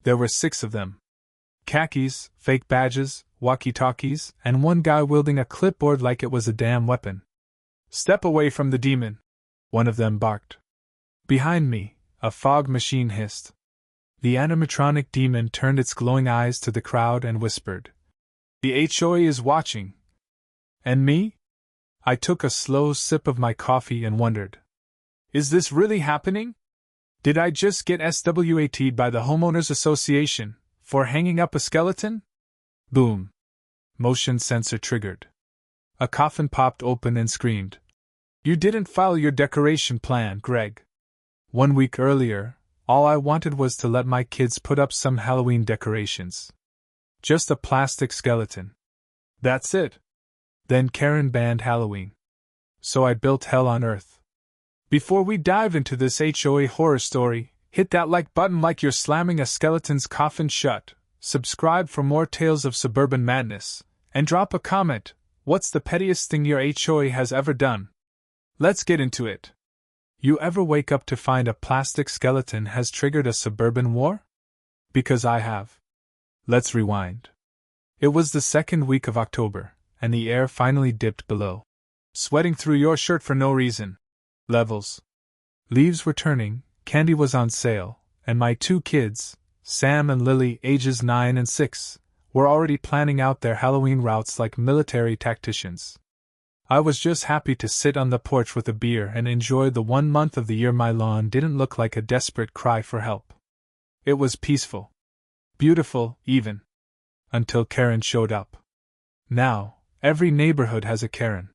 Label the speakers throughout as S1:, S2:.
S1: There were 6 of them. Khakis, fake badges, walkie-talkies, and one guy wielding a clipboard like it was a damn weapon. "Step away from the demon," one of them barked. Behind me, a fog machine hissed. The animatronic demon turned its glowing eyes to the crowd and whispered, "The HOA is watching." And me? I took a slow sip of my coffee and wondered, is this really happening? Did I just get SWAT'd by the Homeowners Association for hanging up a skeleton? Boom. Motion sensor triggered. A coffin popped open and screamed, "You didn't file your decoration plan, Greg." 1 week earlier, all I wanted was to let my kids put up some Halloween decorations. Just a plastic skeleton. That's it. Then Karen banned Halloween. So I built hell on earth. Before we dive into this HOA horror story, hit that like button like you're slamming a skeleton's coffin shut, subscribe for more tales of suburban madness, and drop a comment. What's the pettiest thing your HOA has ever done? Let's get into it. You ever wake up to find a plastic skeleton has triggered a suburban war? Because I have. Let's rewind. It was the second week of October, and the air finally dipped below. Sweating through your shirt for no reason. Levels. Leaves were turning, candy was on sale, and my 2 kids, Sam and Lily, ages 9 and 6, were already planning out their Halloween routes like military tacticians. I was just happy to sit on the porch with a beer and enjoy the 1 month of the year my lawn didn't look like a desperate cry for help. It was peaceful. Beautiful, even. Until Karen showed up. Now, every neighborhood has a Karen.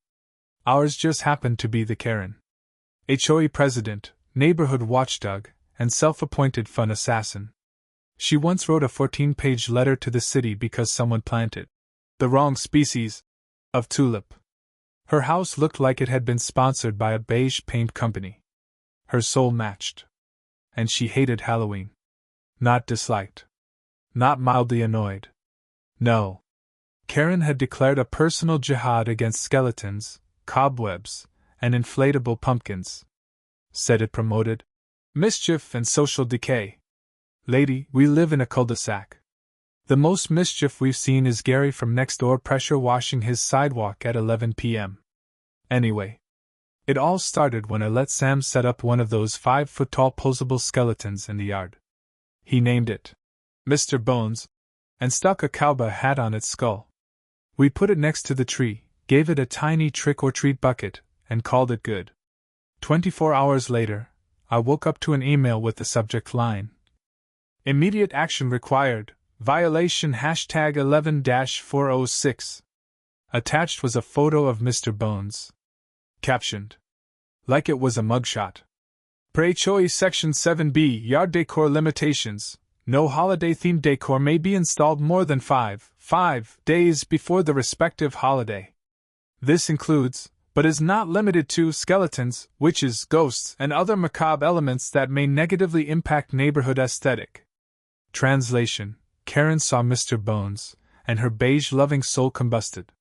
S1: Ours just happened to be the Karen. HOA president, neighborhood watchdog, and self-appointed fun assassin. She once wrote a 14-page letter to the city because someone planted the wrong species of tulip. Her house looked like it had been sponsored by a beige paint company. Her soul matched. And she hated Halloween. Not disliked. Not mildly annoyed. No. Karen had declared a personal jihad against skeletons, cobwebs, and inflatable pumpkins. Said it promoted mischief and social decay. Lady, we live in a cul-de-sac. The most mischief we've seen is Gary from next door pressure washing his sidewalk at 11 p.m. Anyway, it all started when I let Sam set up one of those 5-foot-tall posable skeletons in the yard. He named it Mr. Bones, and stuck a cowboy hat on its skull. We put it next to the tree, gave it a tiny trick-or-treat bucket, and called it good. 24 hours later, I woke up to an email with the subject line, "Immediate action required, violation #11-406. Attached was a photo of Mr. Bones. Captioned, like it was a mugshot. Per HOA Section 7B Yard Decor Limitations, no holiday-themed decor may be installed more than 5 days before the respective holiday. This includes, but is not limited to, skeletons, witches, ghosts, and other macabre elements that may negatively impact neighborhood aesthetic." Translation: Karen saw Mr. Bones, and her beige-loving soul combusted.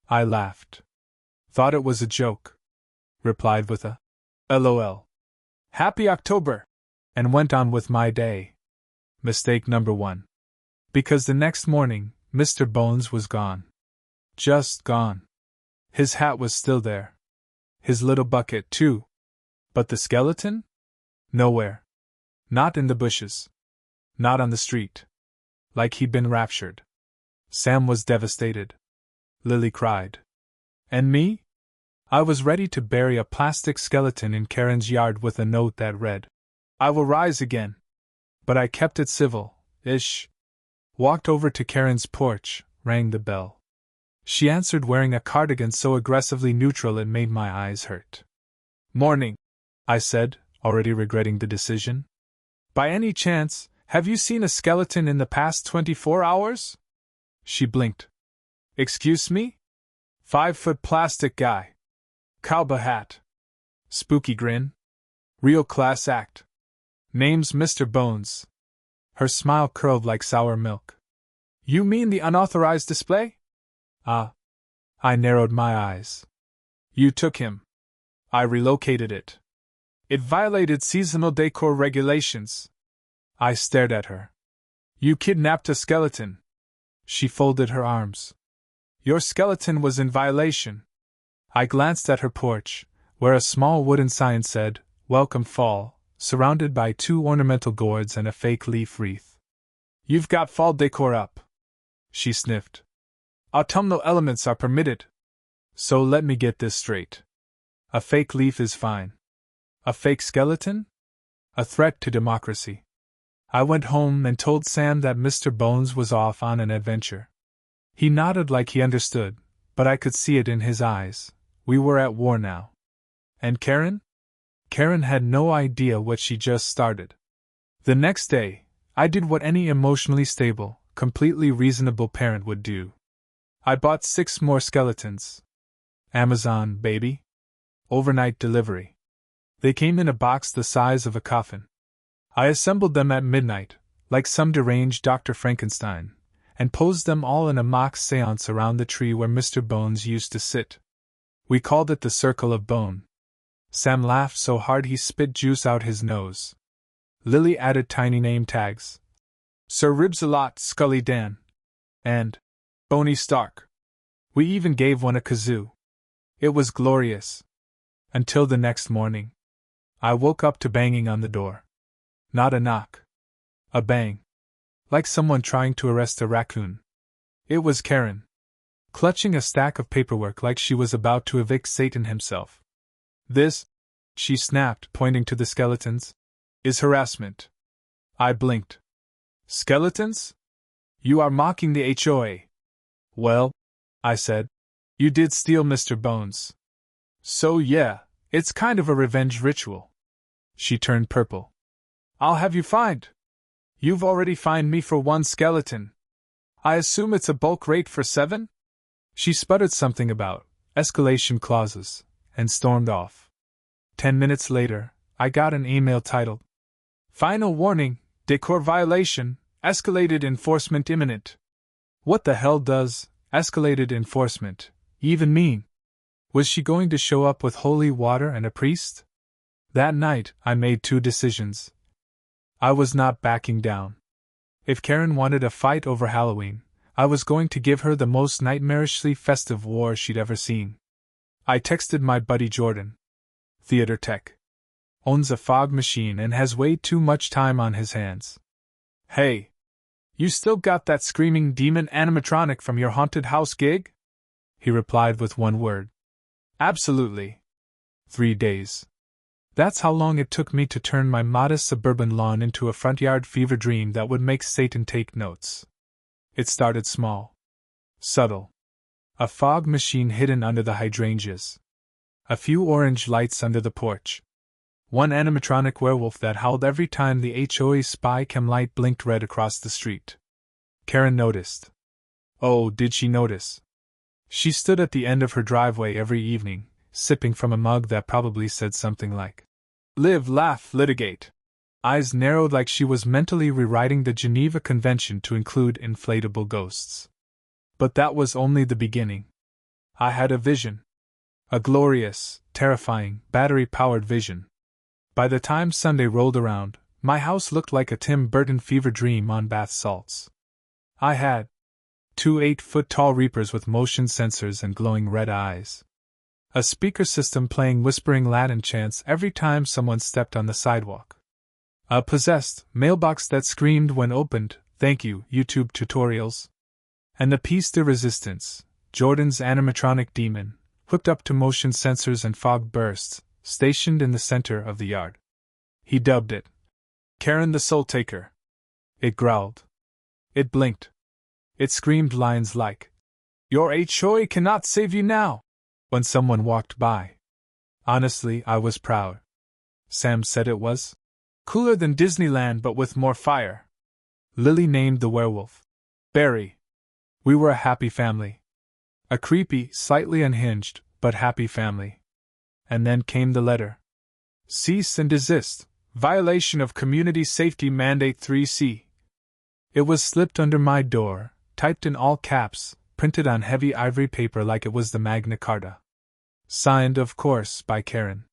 S1: I laughed. Thought it was a joke. Replied with a LOL. Happy October! And went on with my day. Mistake number 1. Because the next morning, Mr. Bones was gone. Just gone. His hat was still there. His little bucket, too. But the skeleton? Nowhere. Not in the bushes. Not on the street. Like he'd been raptured. Sam was devastated. Lily cried. And me? I was ready to bury a plastic skeleton in Karen's yard with a note that read, "I will rise again." But I kept it civil-ish. Walked over to Karen's porch, rang the bell. She answered wearing a cardigan so aggressively neutral it made my eyes hurt. "Morning," I said, already regretting the decision. "By any chance, have you seen a skeleton in the past 24 hours? She blinked. "Excuse me?" 5-foot plastic guy. Cowboy hat. Spooky grin. Real class act. Name's Mr. Bones. Her smile curled like sour milk. "You mean the unauthorized display?" "Ah." I narrowed my eyes. "You took him. I relocated it. It violated seasonal decor regulations." I stared at her. You kidnapped a skeleton. She folded her arms. Your skeleton was in violation. I glanced at her porch, where a small wooden sign said, Welcome Fall, surrounded by 2 ornamental gourds and a fake leaf wreath. You've got fall decor up. She sniffed. Autumnal elements are permitted. So let me get this straight. A fake leaf is fine. A fake skeleton? A threat to democracy. I went home and told Sam that Mr. Bones was off on an adventure. He nodded like he understood, but I could see it in his eyes. We were at war now. And Karen? Karen had no idea what she just started. The next day, I did what any emotionally stable, completely reasonable parent would do. I bought 6 more skeletons. Amazon, baby. Overnight delivery. They came in a box the size of a coffin. I assembled them at midnight, like some deranged Dr. Frankenstein, and posed them all in a mock seance around the tree where Mr. Bones used to sit. We called it the Circle of Bone. Sam laughed so hard he spit juice out his nose. Lily added tiny name tags. Sir Ribs-a-Lot, Scully Dan. And Boney Stark. We even gave one a kazoo. It was glorious. Until the next morning. I woke up to banging on the door. Not a knock. A bang. Like someone trying to arrest a raccoon. It was Karen. Clutching a stack of paperwork like she was about to evict Satan himself. This, she snapped, pointing to the skeletons, is harassment. I blinked. Skeletons? You are mocking the HOA. Well, I said, you did steal Mr. Bones. So yeah, it's kind of a revenge ritual. She turned purple. I'll have you fined. You've already fined me for 1 skeleton. I assume it's a bulk rate for 7? She sputtered something about escalation clauses and stormed off. 10 minutes later, I got an email titled, Final warning, decor violation, escalated enforcement imminent. What the hell does escalated enforcement even mean? Was she going to show up with holy water and a priest? That night, I made 2 decisions. I was not backing down. If Karen wanted a fight over Halloween, I was going to give her the most nightmarishly festive war she'd ever seen. I texted my buddy Jordan. Theater tech. Owns a fog machine and has way too much time on his hands. Hey! You still got that screaming demon animatronic from your haunted house gig? He replied with 1 word. Absolutely. 3 days. That's how long it took me to turn my modest suburban lawn into a front yard fever dream that would make Satan take notes. It started small. Subtle. A fog machine hidden under the hydrangeas. A few orange lights under the porch. 1 animatronic werewolf that howled every time the HOA spy cam light blinked red across the street. Karen noticed. Oh, did she notice? She stood at the end of her driveway every evening, sipping from a mug that probably said something like, Live, laugh, litigate. Eyes narrowed like she was mentally rewriting the Geneva Convention to include inflatable ghosts. But that was only the beginning. I had a vision. A glorious, terrifying, battery-powered vision. By the time Sunday rolled around, my house looked like a Tim Burton fever dream on bath salts. I had 2 8-foot-tall reapers with motion sensors and glowing red eyes. A speaker system playing whispering Latin chants every time someone stepped on the sidewalk. A possessed mailbox that screamed when opened, "Thank you, YouTube tutorials." And the piece de resistance, Jordan's animatronic demon, hooked up to motion sensors and fog bursts, stationed in the center of the yard. He dubbed it Karen the Soul Taker. It growled. It blinked. It screamed lines like, "Your HOA cannot save you now," when someone walked by. Honestly, I was proud. Sam said it was cooler than Disneyland but with more fire. Lily named the werewolf Barry. We were a happy family. A creepy, slightly unhinged, but happy family. And then came the letter. Cease and desist. Violation of Community Safety Mandate 3C. It was slipped under my door, typed in all caps, printed on heavy ivory paper like it was the Magna Carta. Signed, of course, by Karen.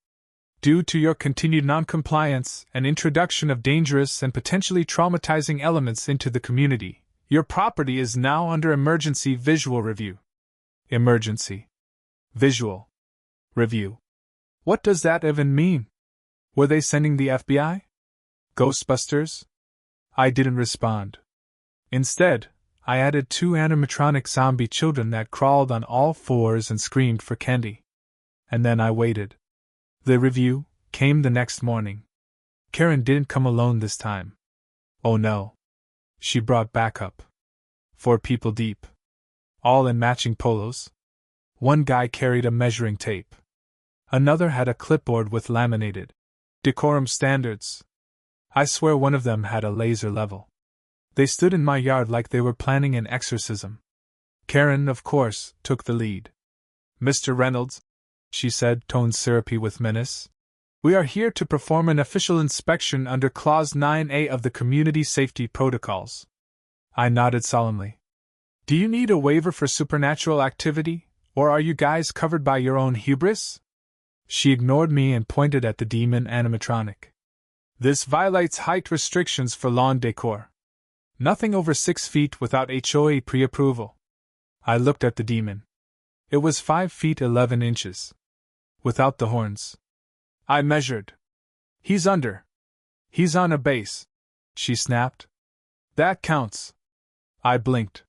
S1: Due to your continued noncompliance and introduction of dangerous and potentially traumatizing elements into the community, your property is now under emergency visual review. Emergency visual review. What does that even mean? Were they sending the FBI? Ghostbusters? I didn't respond. Instead, I added 2 animatronic zombie children that crawled on all fours and screamed for candy. And then I waited. The review came the next morning. Karen didn't come alone this time. Oh no. She brought backup. 4 people deep. All in matching polos. One guy carried a measuring tape. Another had a clipboard with laminated decorum standards. I swear one of them had a laser level. They stood in my yard like they were planning an exorcism. Karen, of course, took the lead. "Mr. Reynolds," she said, tone syrupy with menace, "we are here to perform an official inspection under Clause 9A of the Community Safety Protocols." I nodded solemnly. "Do you need a waiver for supernatural activity, or are you guys covered by your own hubris?" She ignored me and pointed at the demon animatronic. "This violates height restrictions for lawn decor. Nothing over 6 feet without HOA pre-approval." I looked at the demon. It was 5 feet 11 inches. Without the horns. I measured. "He's under. He's on a base," she snapped. "That counts." I blinked.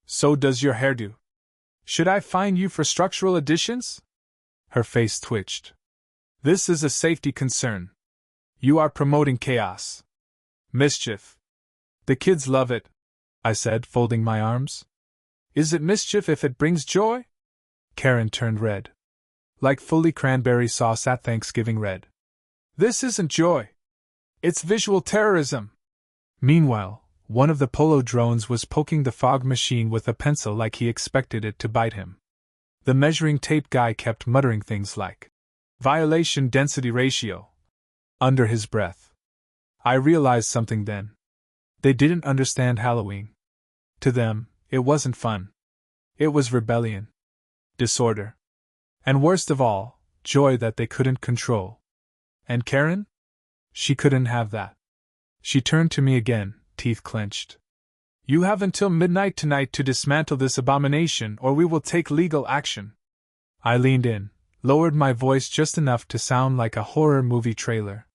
S1: "So does your hairdo. Should I fine you for structural additions?" Her face twitched. "This is a safety concern. You are promoting chaos. Mischief. The kids love it," I said, folding my arms. "Is it mischief if it brings joy?" Karen turned red. Like fully cranberry sauce at Thanksgiving red. "This isn't joy. It's visual terrorism." Meanwhile, one of the polo drones was poking the fog machine with a pencil like he expected it to bite him. The measuring tape guy kept muttering things like, "Violation density ratio," under his breath. I realized something then. They didn't understand Halloween. To them, it wasn't fun. It was rebellion. Disorder. And worst of all, joy that they couldn't control. And Karen? She couldn't have that. She turned to me again, teeth clenched. "You have until midnight tonight to dismantle this abomination or we will take legal action." I leaned in, lowered my voice just enough to sound like a horror movie trailer.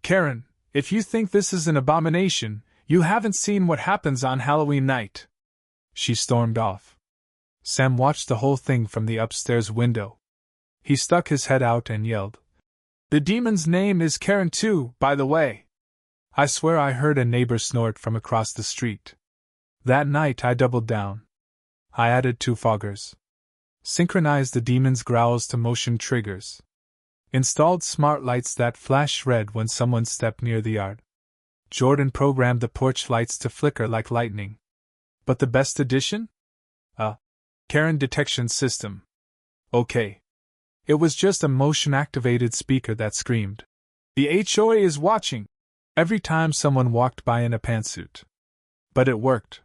S1: "Karen, if you think this is an abomination, you haven't seen what happens on Halloween night." She stormed off. Sam watched the whole thing from the upstairs window. He stuck his head out and yelled, "The demon's name is Karen too, by the way." I swear I heard a neighbor snort from across the street. That night I doubled down. I added 2 foggers. Synchronized the demon's growls to motion triggers. Installed smart lights that flash red when someone stepped near the yard. Jordan programmed the porch lights to flicker like lightning. But the best addition? A Karen detection system. Okay. It was just a motion-activated speaker that screamed, "The HOA is watching!" every time someone walked by in a pantsuit. But it worked.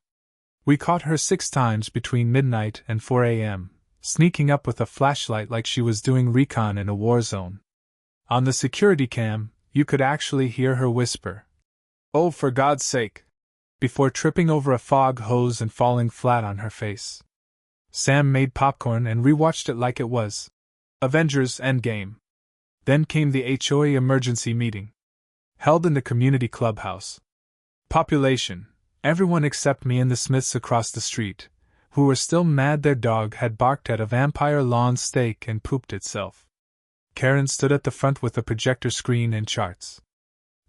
S1: We caught her 6 times between midnight and 4 a.m., sneaking up with a flashlight like she was doing recon in a war zone. On the security cam, you could actually hear her whisper, "Oh, for God's sake," before tripping over a fog hose and falling flat on her face. Sam made popcorn and rewatched it like it was Avengers Endgame. Then came the HOA emergency meeting. Held in the community clubhouse. Population, everyone except me and the Smiths across the street, who were still mad their dog had barked at a vampire lawn steak and pooped itself. Karen stood at the front with a projector screen and charts.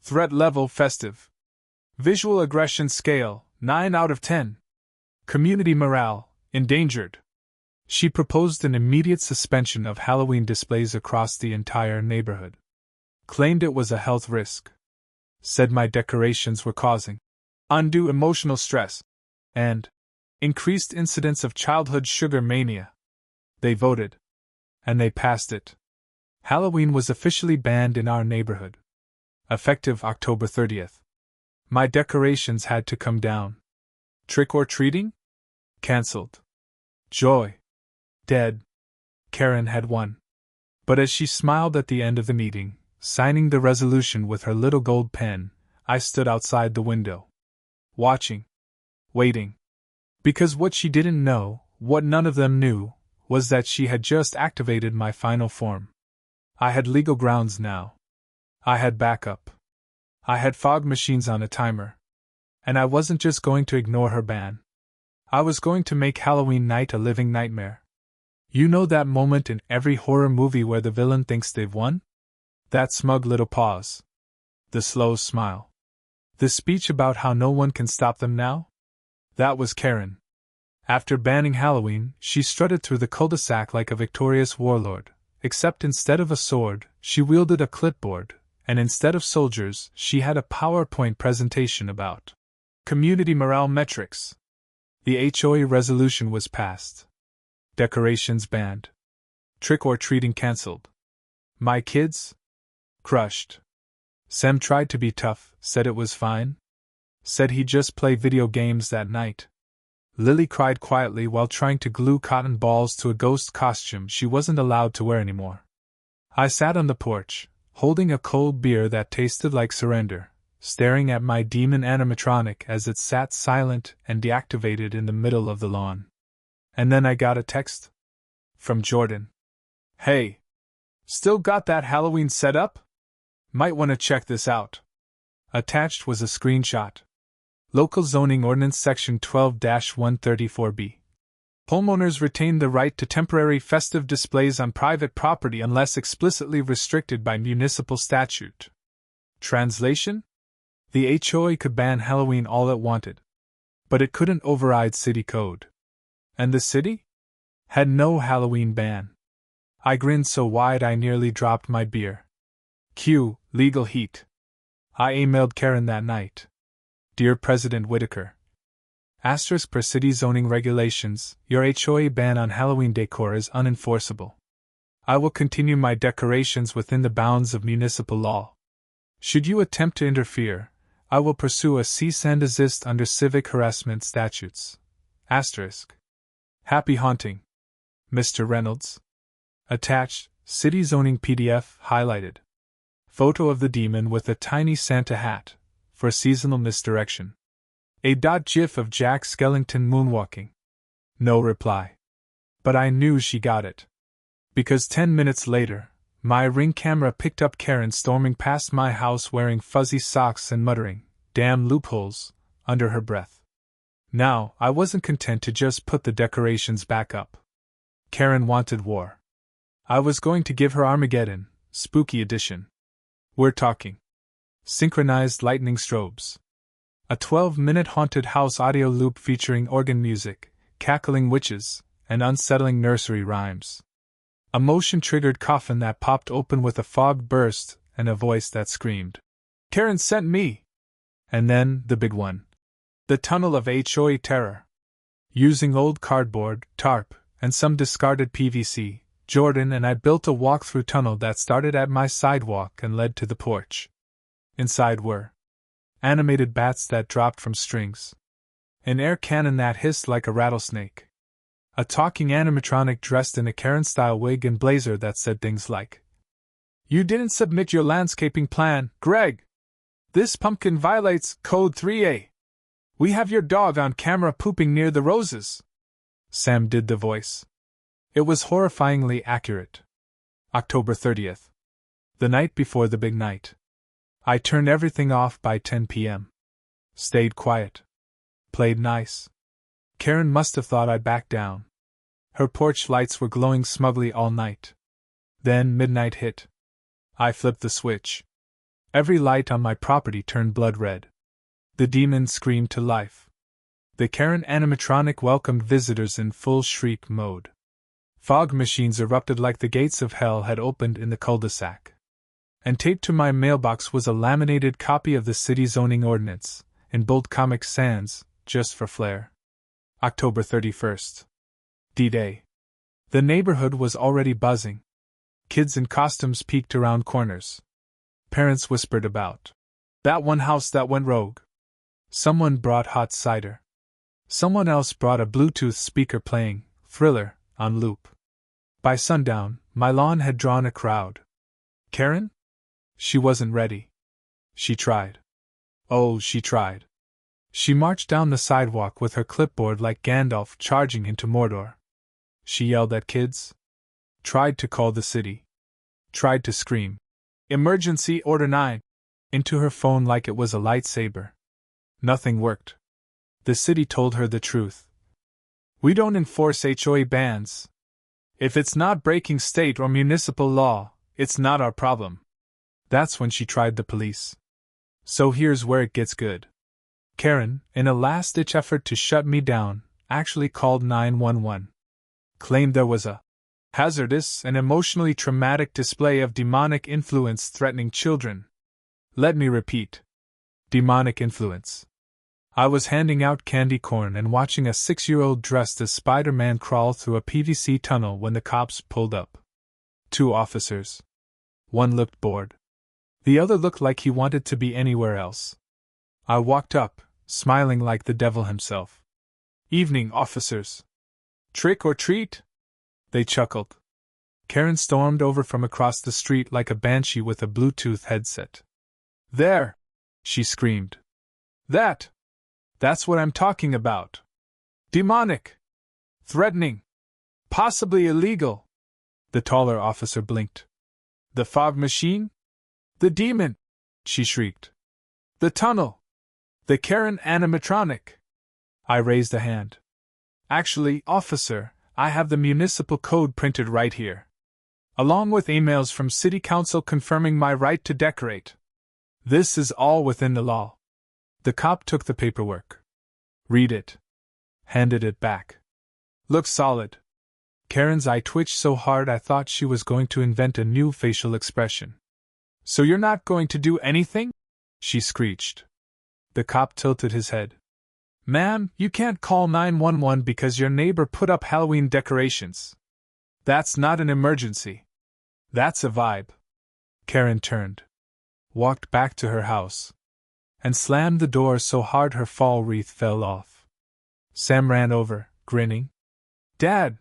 S1: Threat level festive. Visual aggression scale, 9 out of 10. Community morale, endangered. She proposed an immediate suspension of Halloween displays across the entire neighborhood. Claimed it was a health risk. Said my decorations were causing undue emotional stress and increased incidence of childhood sugar mania. They voted. And they passed it. Halloween was officially banned in our neighborhood. Effective October 30th. My decorations had to come down. Trick or treating? Cancelled. Joy. Dead. Karen had won. But as she smiled at the end of the meeting, signing the resolution with her little gold pen, I stood outside the window. Watching. Waiting. Because what she didn't know, what none of them knew, was that she had just activated my final form. I had legal grounds now. I had backup. I had fog machines on a timer. And I wasn't just going to ignore her ban. I was going to make Halloween night a living nightmare. You know that moment in every horror movie where the villain thinks they've won? That smug little pause. The slow smile. The speech about how no one can stop them now? That was Karen. After banning Halloween, she strutted through the cul-de-sac like a victorious warlord, except instead of a sword, she wielded a clipboard, and instead of soldiers, she had a PowerPoint presentation about community morale metrics. The HOA resolution was passed. Decorations banned. Trick-or-treating cancelled. My kids? Crushed. Sam tried to be tough, said it was fine. Said he'd just play video games that night. Lily cried quietly while trying to glue cotton balls to a ghost costume she wasn't allowed to wear anymore. I sat on the porch, holding a cold beer that tasted like surrender, staring at my demon animatronic as it sat silent and deactivated in the middle of the lawn. And then I got a text. From Jordan. Hey! Still got that Halloween set up? Might want to check this out. Attached was a screenshot. Local Zoning Ordinance Section 12-134B. Homeowners retain the right to temporary festive displays on private property unless explicitly restricted by municipal statute. Translation? The HOA could ban Halloween all it wanted. But it couldn't override city code. And the city? Had no Halloween ban. I grinned so wide I nearly dropped my beer. Cue, legal heat. I emailed Karen that night. Dear President Whitaker. Asterisk per city zoning regulations, your HOA ban on Halloween decor is unenforceable. I will continue my decorations within the bounds of municipal law. Should you attempt to interfere, I will pursue a cease and desist under civic harassment statutes. Asterisk. Happy haunting. Mr. Reynolds. Attached, city zoning PDF highlighted. Photo of the demon with a tiny Santa hat, for seasonal misdirection. A GIF of Jack Skellington moonwalking. No reply. But I knew she got it. Because 10 minutes later, my Ring camera picked up Karen storming past my house wearing fuzzy socks and muttering, "Damn loopholes," under her breath. Now, I wasn't content to just put the decorations back up. Karen wanted war. I was going to give her Armageddon, spooky edition. We're talking synchronized lightning strobes. A 12-minute haunted house audio loop featuring organ music, cackling witches, and unsettling nursery rhymes. A motion-triggered coffin that popped open with a fog burst and a voice that screamed, "Karen sent me!" And then, the big one. The tunnel of HOA terror. Using old cardboard, tarp, and some discarded PVC, Jordan and I built a walk-through tunnel that started at my sidewalk and led to the porch. Inside were animated bats that dropped from strings, an air cannon that hissed like a rattlesnake, a talking animatronic dressed in a Karen-style wig and blazer that said things like, "You didn't submit your landscaping plan, Greg! This pumpkin violates Code 3A! We have your dog on camera pooping near the roses!" Sam did the voice. It was horrifyingly accurate. October 30th. The night before the big night. I turned everything off by 10 p.m. Stayed quiet. Played nice. Karen must have thought I'd back down. Her porch lights were glowing smugly all night. Then midnight hit. I flipped the switch. Every light on my property turned blood red. The demon screamed to life. The Karen animatronic welcomed visitors in full shriek mode. Fog machines erupted like the gates of hell had opened in the cul-de-sac. And taped to my mailbox was a laminated copy of the city zoning ordinance, in bold Comic Sans, just for flair. October 31st. D-Day. The neighborhood was already buzzing. Kids in costumes peeked around corners. Parents whispered about that one house that went rogue. Someone brought hot cider. Someone else brought a Bluetooth speaker playing Thriller on loop. By sundown, My lawn had drawn a crowd. Karen? She wasn't ready. She tried. Oh, she tried. She marched down the sidewalk with her clipboard like Gandalf charging into Mordor. She yelled at kids. Tried to call the city. Tried to scream, "Emergency Order 9!" into her phone like it was a lightsaber. Nothing worked. The city told her the truth. We don't enforce HOA bans. If it's not breaking state or municipal law, it's not our problem. That's when she tried the police. So here's where it gets good. Karen, in a last-ditch effort to shut me down, actually called 911. Claimed there was a hazardous and emotionally traumatic display of demonic influence threatening children. Let me repeat. Demonic influence. I was handing out candy corn and watching a 6-year-old dressed as Spider-Man crawl through a PVC tunnel when the cops pulled up. 2 officers. One looked bored. The other looked like he wanted to be anywhere else. I walked up, smiling like the devil himself. Evening, officers. Trick or treat? They chuckled. Karen stormed over from across the street like a banshee with a Bluetooth headset. There! She screamed. That's what I'm talking about. Demonic. Threatening. Possibly illegal. The taller officer blinked. The fog machine? The demon! She shrieked. The tunnel! The Karen animatronic! I raised a hand. Actually, officer, I have the municipal code printed right here. Along with emails from city council confirming my right to decorate. This is all within the law. The cop took the paperwork. Read it. Handed it back. Looks solid. Karen's eye twitched so hard I thought she was going to invent a new facial expression. So you're not going to do anything? She screeched. The cop tilted his head. Ma'am, you can't call 911 because your neighbor put up Halloween decorations. That's not an emergency. That's a vibe. Karen turned. Walked back to her house. And slammed the door so hard her fall wreath fell off. Sam ran over, grinning. Dad!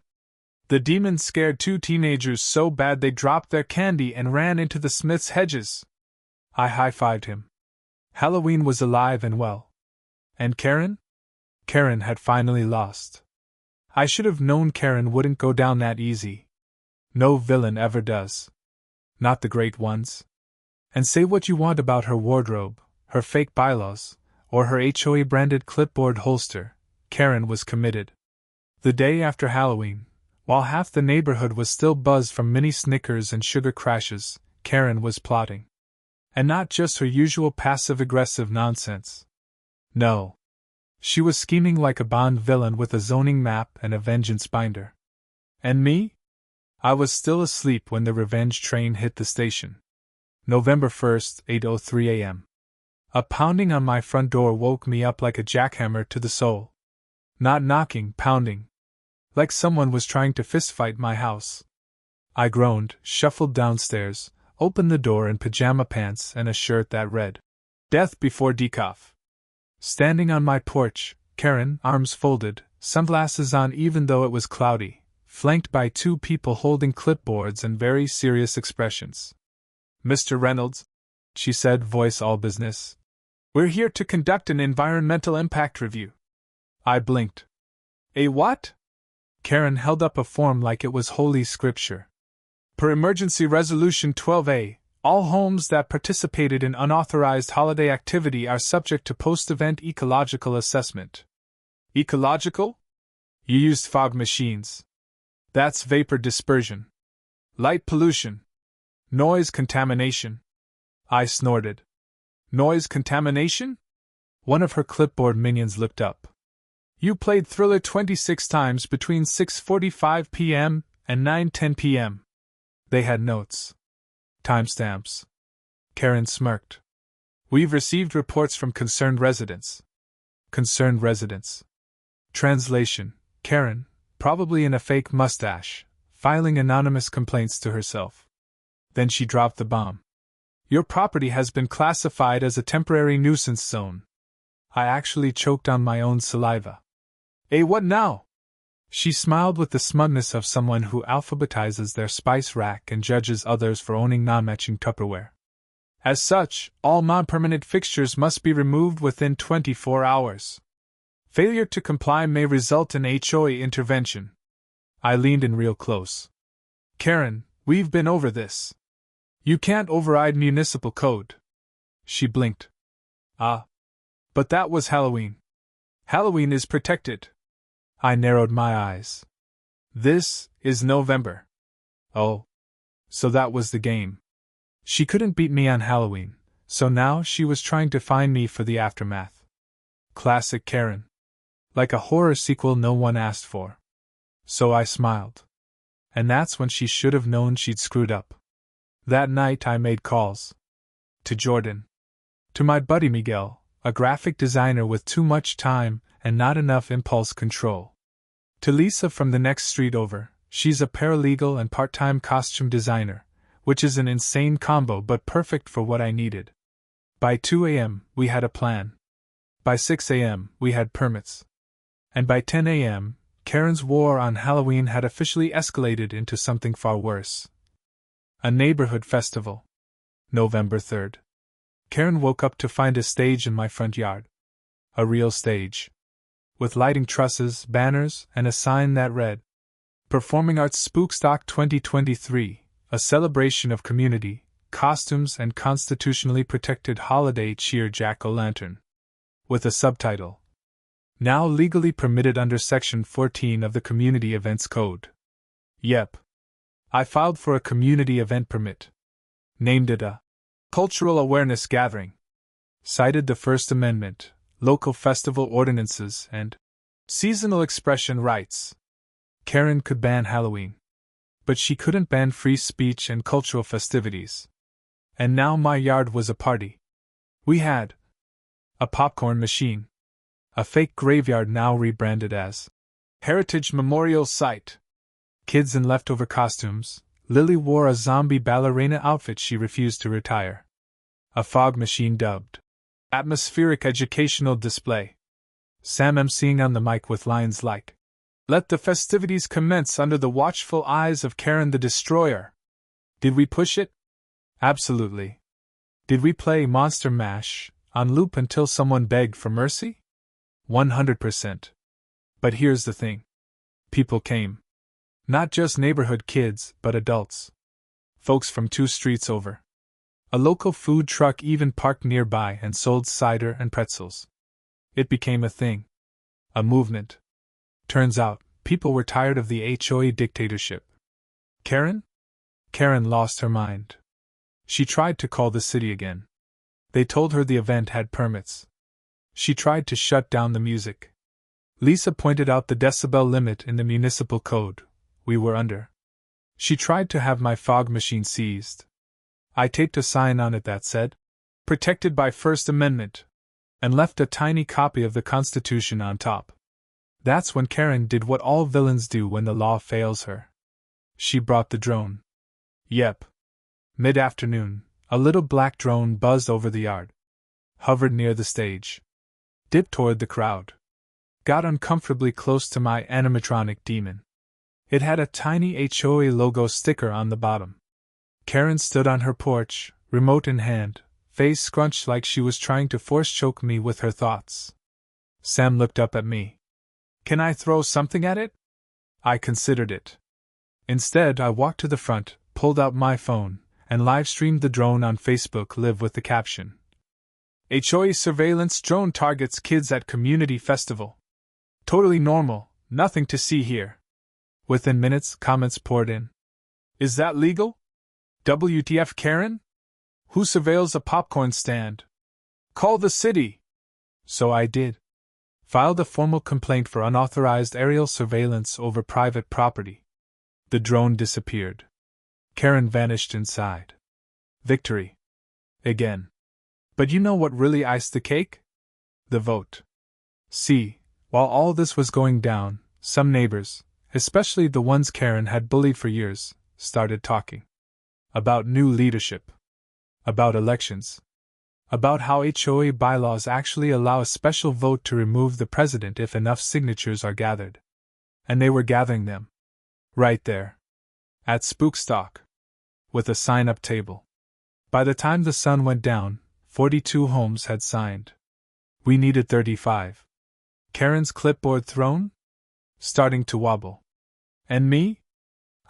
S1: The demon scared 2 teenagers so bad they dropped their candy and ran into the Smith's hedges. I high-fived him. Halloween was alive and well. And Karen? Karen had finally lost. I should have known Karen wouldn't go down that easy. No villain ever does. Not the great ones. And say what you want about her wardrobe, her fake bylaws, or her HOA-branded clipboard holster, Karen was committed. The day after Halloween, while half the neighborhood was still buzzed from mini Snickers and sugar crashes, Karen was plotting. And not just her usual passive-aggressive nonsense. No. She was scheming like a Bond villain with a zoning map and a vengeance binder. And me? I was still asleep when the revenge train hit the station. November 1st, 8:03 a.m. A pounding on my front door woke me up like a jackhammer to the soul. Not knocking, pounding. Like someone was trying to fistfight my house. I groaned, shuffled downstairs, opened the door in pajama pants and a shirt that read, "Death before decaf." Standing on my porch, Karen, arms folded, sunglasses on even though it was cloudy, flanked by 2 people holding clipboards and very serious expressions. Mr. Reynolds, she said, voice all business. We're here to conduct an environmental impact review. I blinked. A what? Karen held up a form like it was holy scripture. Per Emergency Resolution 12A, all homes that participated in unauthorized holiday activity are subject to post-event ecological assessment. Ecological? You used fog machines. That's vapor dispersion. Light pollution. Noise contamination. I snorted. Noise contamination? One of her clipboard minions looked up. You played Thriller 26 times between 6:45 p.m. and 9:10 p.m. They had notes. Timestamps. Karen smirked. We've received reports from concerned residents. Concerned residents. Translation. Karen, probably in a fake mustache, filing anonymous complaints to herself. Then she dropped the bomb. Your property has been classified as a temporary nuisance zone. I actually choked on my own saliva. What now? She smiled with the smugness of someone who alphabetizes their spice rack and judges others for owning non-matching Tupperware. As such, all non-permanent fixtures must be removed within 24 hours. Failure to comply may result in HOA intervention. I leaned in real close. Karen, we've been over this. You can't override municipal code. She blinked. Ah. But that was Halloween. Halloween is protected. I narrowed my eyes. This is November. Oh. So that was the game. She couldn't beat me on Halloween, so now she was trying to find me for the aftermath. Classic Karen. Like a horror sequel no one asked for. So I smiled. And that's when she should have known she'd screwed up. That night I made calls. To Jordan. To my buddy Miguel, a graphic designer with too much time and not enough impulse control. To Lisa from the next street over, she's a paralegal and part-time costume designer, which is an insane combo but perfect for what I needed. By 2 a.m., we had a plan. By 6 a.m., we had permits. And by 10 a.m., Karen's war on Halloween had officially escalated into something far worse. A neighborhood festival. November 3rd. Karen woke up to find a stage in my front yard. A real stage. With lighting trusses, banners, and a sign that read, Performing Arts Spookstock 2023, a celebration of community, costumes, and constitutionally protected holiday cheer jack-o'-lantern. With a subtitle, Now legally permitted under Section 14 of the Community Events Code. Yep. I filed for a community event permit. Named it a cultural awareness gathering. Cited the First Amendment, local festival ordinances, and seasonal expression rights. Karen could ban Halloween. But she couldn't ban free speech and cultural festivities. And now my yard was a party. We had a popcorn machine. A fake graveyard now rebranded as Heritage Memorial Site. Kids in leftover costumes. Lily wore a zombie ballerina outfit she refused to retire. A fog machine dubbed Atmospheric Educational Display. Sam emceeing on the mic with lines like, Let the festivities commence under the watchful eyes of Karen the Destroyer. Did we push it? Absolutely. Did we play Monster Mash on loop until someone begged for mercy? 100%. But here's the thing. People came. Not just neighborhood kids, but adults. Folks from 2 streets over. A local food truck even parked nearby and sold cider and pretzels. It became a thing. A movement. Turns out, people were tired of the HOA dictatorship. Karen? Karen lost her mind. She tried to call the city again. They told her the event had permits. She tried to shut down the music. Lisa pointed out the decibel limit in the municipal code. We were under. She tried to have my fog machine seized. I taped a sign on it that said, Protected by First Amendment, and left a tiny copy of the Constitution on top. That's when Karen did what all villains do when the law fails her. She brought the drone. Yep. Mid-afternoon, a little black drone buzzed over the yard. Hovered near the stage. Dipped toward the crowd. Got uncomfortably close to my animatronic demon. It had a tiny HOA logo sticker on the bottom. Karen stood on her porch, remote in hand, face scrunched like she was trying to force-choke me with her thoughts. Sam looked up at me. Can I throw something at it? I considered it. Instead, I walked to the front, pulled out my phone, and live-streamed the drone on Facebook Live with the caption, HOA surveillance drone targets kids at community festival. Totally normal, nothing to see here. Within minutes, comments poured in. Is that legal? WTF Karen? Who surveils a popcorn stand? Call the city! So I did. Filed a formal complaint for unauthorized aerial surveillance over private property. The drone disappeared. Karen vanished inside. Victory. Again. But you know what really iced the cake? The vote. See, while all this was going down, some neighbors, especially the ones Karen had bullied for years, started talking. About new leadership. About elections. About how HOA bylaws actually allow a special vote to remove the president if enough signatures are gathered. And they were gathering them. Right there. At Spookstock. With a sign-up table. By the time the sun went down, 42 homes had signed. We needed 35. Karen's clipboard thrown? Starting to wobble. And me?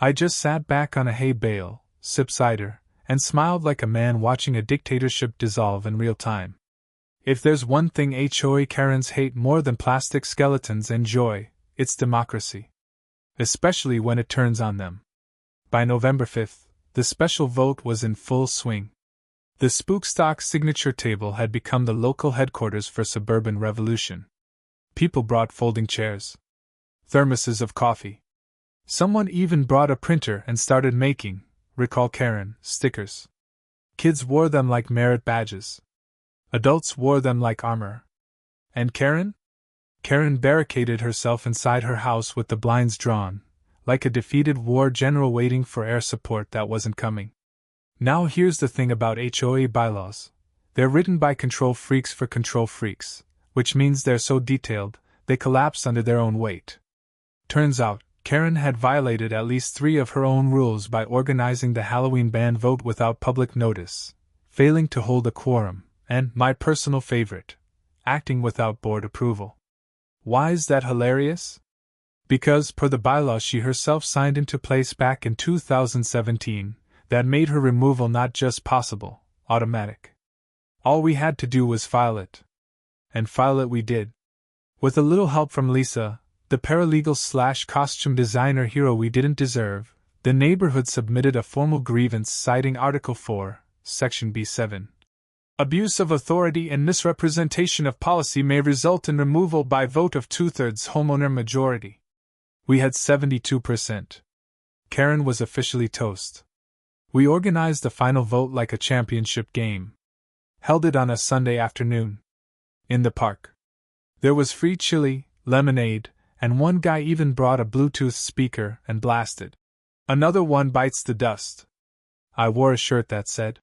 S1: I just sat back on a hay bale, sipped cider, and smiled like a man watching a dictatorship dissolve in real time. If there's one thing HOA Karens hate more than plastic skeletons and joy, it's democracy. Especially when it turns on them. By November 5th, the special vote was in full swing. The Spookstock signature table had become the local headquarters for suburban revolution. People brought folding chairs, thermoses of coffee. Someone even brought a printer and started making, recall Karen, stickers. Kids wore them like merit badges. Adults wore them like armor. And Karen? Karen barricaded herself inside her house with the blinds drawn, like a defeated war general waiting for air support that wasn't coming. Now here's the thing about HOA bylaws. They're written by control freaks for control freaks, which means they're so detailed, they collapse under their own weight. Turns out, Karen had violated at least 3 of her own rules by organizing the Halloween ban vote without public notice, failing to hold a quorum, and, my personal favorite, acting without board approval. Why is that hilarious? Because, per the bylaws she herself signed into place back in 2017, that made her removal not just possible, automatic. All we had to do was file it. And file it we did. With a little help from Lisa, the paralegal/costume designer hero we didn't deserve, the neighborhood submitted a formal grievance citing Article 4, Section B7. Abuse of authority and misrepresentation of policy may result in removal by vote of 2/3 homeowner majority. We had 72%. Karen was officially toast. We organized the final vote like a championship game. Held it on a Sunday afternoon. In the park. There was free chili, lemonade, and one guy even brought a Bluetooth speaker and blasted. Another one bites the dust. I wore a shirt that said,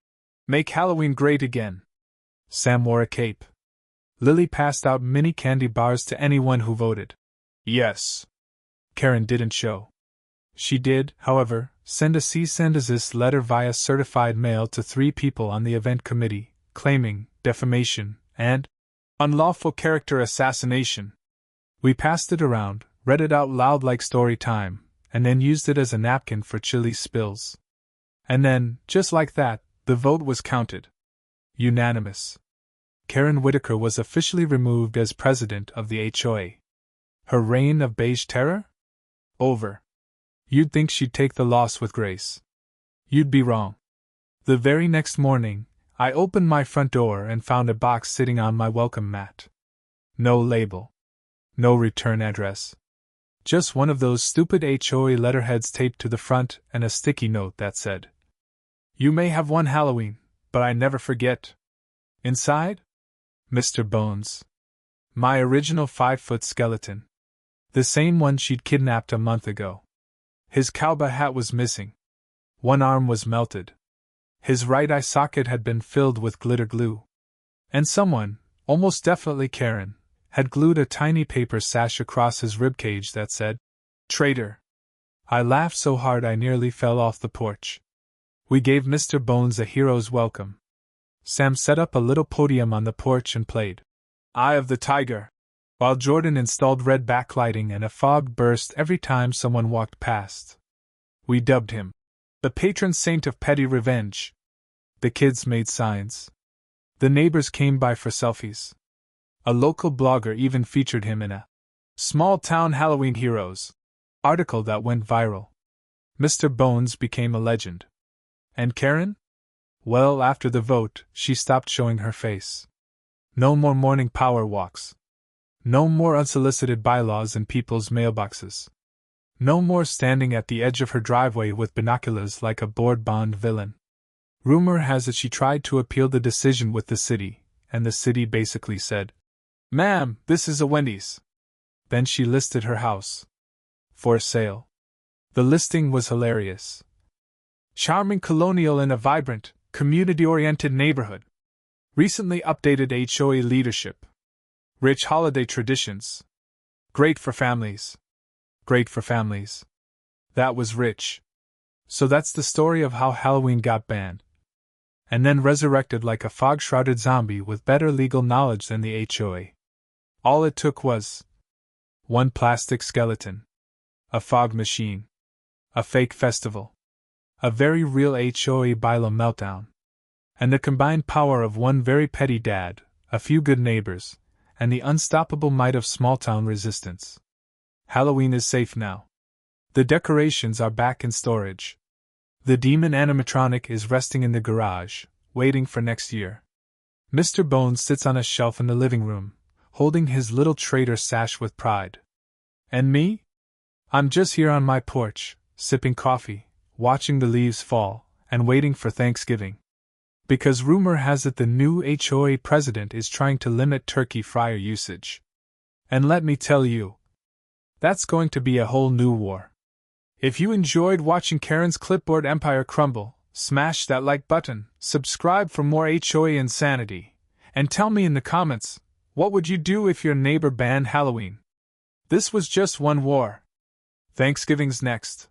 S1: "Make Halloween great again." Sam wore a cape. Lily passed out mini candy bars to anyone who voted. Yes. Karen didn't show. She did, however, send a cease and desist letter via certified mail to 3 people on the event committee, claiming defamation and unlawful character assassination. We passed it around, read it out loud like story time, and then used it as a napkin for chili spills. And then, just like that, the vote was counted. Unanimous. Karen Whitaker was officially removed as president of the HOA. Her reign of beige terror? Over. You'd think she'd take the loss with grace. You'd be wrong. The very next morning, I opened my front door and found a box sitting on my welcome mat. No label. No return address. Just one of those stupid HOA letterheads taped to the front and a sticky note that said, "You may have one Halloween, but I never forget." Inside? Mr. Bones. My original 5-foot skeleton. The same one she'd kidnapped a month ago. His cowboy hat was missing. One arm was melted. His right eye socket had been filled with glitter glue. And someone, almost definitely Karen, had glued a tiny paper sash across his ribcage that said, "Traitor." I laughed so hard I nearly fell off the porch. We gave Mr. Bones a hero's welcome. Sam set up a little podium on the porch and played Eye of the Tiger, while Jordan installed red backlighting and a fog burst every time someone walked past. We dubbed him the patron saint of petty revenge. The kids made signs. The neighbors came by for selfies. A local blogger even featured him in a Small Town Halloween Heroes article that went viral. Mr. Bones became a legend. And Karen? Well, after the vote, she stopped showing her face. No more morning power walks. No more unsolicited bylaws in people's mailboxes. No more standing at the edge of her driveway with binoculars like a board Bond villain. Rumor has it she tried to appeal the decision with the city, and the city basically said, "Ma'am, this is a Wendy's." Then she listed her house for sale. The listing was hilarious. Charming colonial in a vibrant, community-oriented neighborhood. Recently updated HOA leadership. Rich holiday traditions. Great for families. Great for families. That was rich. So that's the story of how Halloween got banned. And then resurrected like a fog-shrouded zombie with better legal knowledge than the HOA. All it took was one plastic skeleton, a fog machine, a fake festival, a very real HOA bylaw meltdown, and the combined power of one very petty dad, a few good neighbors, and the unstoppable might of small-town resistance. Halloween is safe now. The decorations are back in storage. The demon animatronic is resting in the garage, waiting for next year. Mr. Bones sits on a shelf in the living room, holding his little trader sash with pride. And me? I'm just here on my porch, sipping coffee, watching the leaves fall, and waiting for Thanksgiving. Because rumor has it the new HOA president is trying to limit turkey fryer usage. And let me tell you, that's going to be a whole new war. If you enjoyed watching Karen's clipboard empire crumble, smash that like button, subscribe for more HOA insanity, and tell me in the comments, what would you do if your neighbor banned Halloween? This was just one war. Thanksgiving's next.